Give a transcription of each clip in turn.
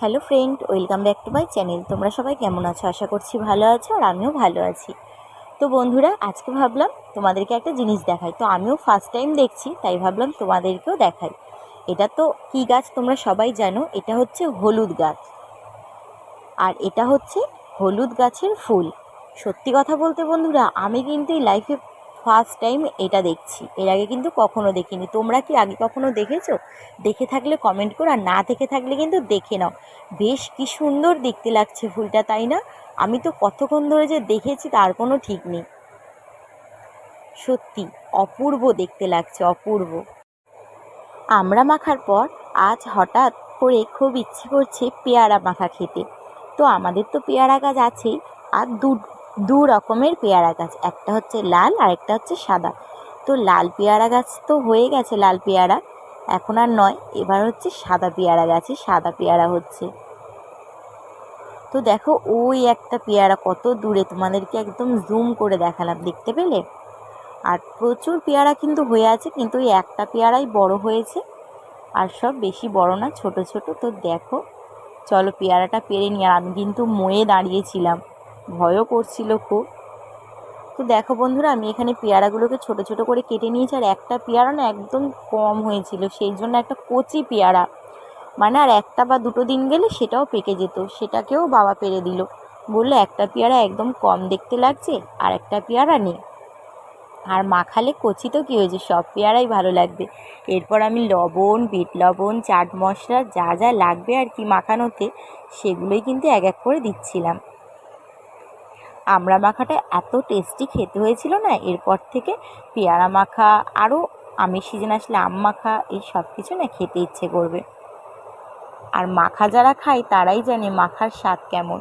Hello friend, welcome back to my channel. তোমরা সবাই কেমন আছো? আশা করছি ভালো আছো, আর আমিও ভালো আছি। তো বন্ধুরা, আজকে ভাবলাম তোমাদেরকে একটা জিনিস দেখাই। তো আমিও ফার্স্ট টাইম দেখছি, তাই ভাবলাম তোমাদেরকেও দেখাই। এটা তো কী গাছ তোমরা সবাই জানো, এটা হচ্ছে হলুদ গাছ। আর এটা হচ্ছে হলুদ গাছের ফুল। সত্যি কথা বলতে বন্ধুরা, আমি কিন্তু এই লাইফে ফার্স্ট টাইম এটা দেখছি। এর আগে কিন্তু কখনো দেখিনি। তোমরা কি আগে কখনো দেখেছো? দেখে থাকলে কমেন্ট করো, আর না দেখে থাকলে কিন্তু দেখে নাও। বেশ কি সুন্দর দেখতে লাগছে ফুলটা, তাই না? আমি তো কতক্ষণ ধরে যে দেখেছি তার কোনো ঠিক নেই। সত্যি অপূর্ব দেখতে লাগছে, অপূর্ব। আমড়া মাখার পর আজ হঠাৎ করে খুব ইচ্ছে করছে পেয়ারা মাখা খেতে। তো আমাদের তো পেয়ারা গাছ আছেই, আর দু রকমের পেয়ারা গাছ, একটা হচ্ছে লাল আর একটা হচ্ছে সাদা। তো লাল পেয়ারা গাছ তো হয়ে গেছে, লাল পেয়ারা এখন আর নয়, এবার হচ্ছে সাদা পেয়ারা গাছে সাদা পেয়ারা হচ্ছে। তো দেখো ওই একটা পেয়ারা কত দূরে, তোমাদেরকে একদম জুম করে দেখালাম, দেখতে পেলে? আর প্রচুর পেয়ারা কিন্তু হয়ে আছে, কিন্তু ওই একটা পেয়ারাই বড় হয়েছে, আর সব বেশি বড় না, ছোট ছোট। তো দেখো, চলো পেয়ারাটা পেরে নিই। আর আমি কিন্তু ময়ে দাঁড়িয়েছিলাম, ভয়ও করছিল খুব। তো দেখো বন্ধুরা, আমি এখানে পেয়ারাগুলোকে ছোট ছোট করে কেটে নিয়েছি। আর একটা পেয়ারা না একদম কম হয়েছিল, সেই জন্য একটা কচি পেয়ারা, মানে আর একটা বা দুটো দিন গেলে সেটাও পেকে যেত, সেটাকেও বাবা পেরে দিল। বললো একটা পেয়ারা একদম কম দেখতে লাগছে, আর একটা পেয়ারা নেই। আর মাখালে কচি তো কী হয়েছে, সব পেয়ারাই ভালো লাগবে। এরপর আমি লবণ, বিট লবণ, চাট মশলা যা যা লাগবে আর কি মাখানোতে, সেগুলোই কিন্তু এক এক করে দিচ্ছিলাম। আমড়া মাখাটা এত টেস্টি খেতে হয়েছিল না, এরপর থেকে পেয়ারা মাখা, আরও আমের সিজন আসলে আম মাখা, এই সব কিছু না খেতে ইচ্ছে করবে। আর মাখা যারা খায় তারাই জানে মাখার স্বাদ কেমন।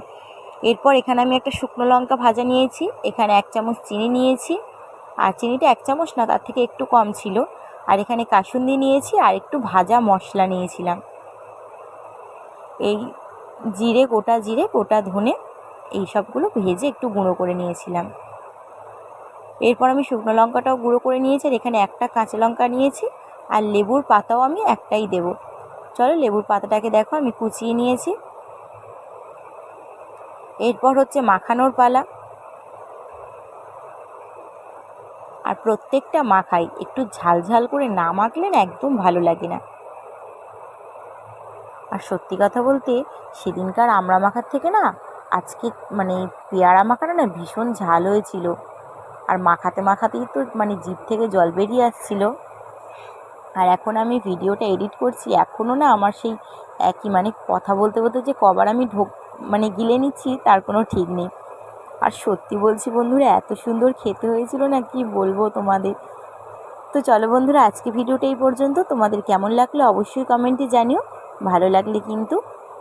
এরপর এখানে আমি একটা শুকনো লঙ্কা ভাজা নিয়েছি, এখানে 1 চামচ চিনি নিয়েছি, আর চিনিটা 1 চামচ না, তার থেকে একটু কম ছিল। আর এখানে কাসুন্দি নিয়েছি, আর একটু ভাজা মশলা নিয়েছিলাম, এই জিরে, গোটা জিরে, গোটা ধনে, এই সবগুলো ভেজে একটু গুঁড়ো করে নিয়েছিলাম। এরপর আমি শুকনো লঙ্কাটাও গুঁড়ো করে নিয়েছি, আর এখানে একটা কাঁচা লঙ্কা নিয়েছি, আর লেবুর পাতাও আমি একটাই দেব। চলো লেবুর পাতাটাকে দেখো আমি কুচিয়ে নিয়েছি। এরপর হচ্ছে মাখানোর পালা। আর প্রত্যেকটা মাখাই একটু ঝাল ঝাল করে না মাখলে না একদম ভালো লাগে না। আর সত্যি কথা বলতে, সেদিনকার আমড়া মাখার থেকে না আজকে মানে পেয়ারা মাখাটা না ভীষণ ঝাল হয়েছিল। আর মাখাতে মাখাতেই তো মানে জিভ থেকে জল বেরিয়ে আসছিল। আর এখন আমি ভিডিওটা এডিট করছি, এখনও না আমার সেই একই, মানে কথা বলতে বলতে যে কবার আমি গিলে নিচ্ছি তার কোনো ঠিক নেই। আর সত্যি বলছি বন্ধুরা, এত সুন্দর খেতে হয়েছিল না, কি বলবো তোমাদের। তো চলো বন্ধুরা, আজকে ভিডিওটা এই পর্যন্ত। তোমাদের কেমন লাগলো অবশ্যই কমেন্টে জানিও। ভালো লাগলে কিন্তু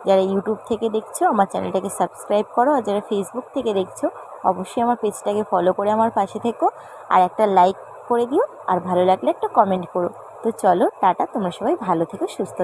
যারা ইউটিউব থেকে দেখছো আমার চ্যানেলটাকে সাবস্ক্রাইব করো, আর যারা ফেসবুক থেকে দেখছো অবশ্যই আমার পেজটাকে ফলো করে আমার পাশে থেকো, আর একটা লাইক করে দিও, আর ভালো লাগলে একটা কমেন্ট করো। তো চলো টাটা, তোমরা সবাই ভালো থেকো, সুস্থ।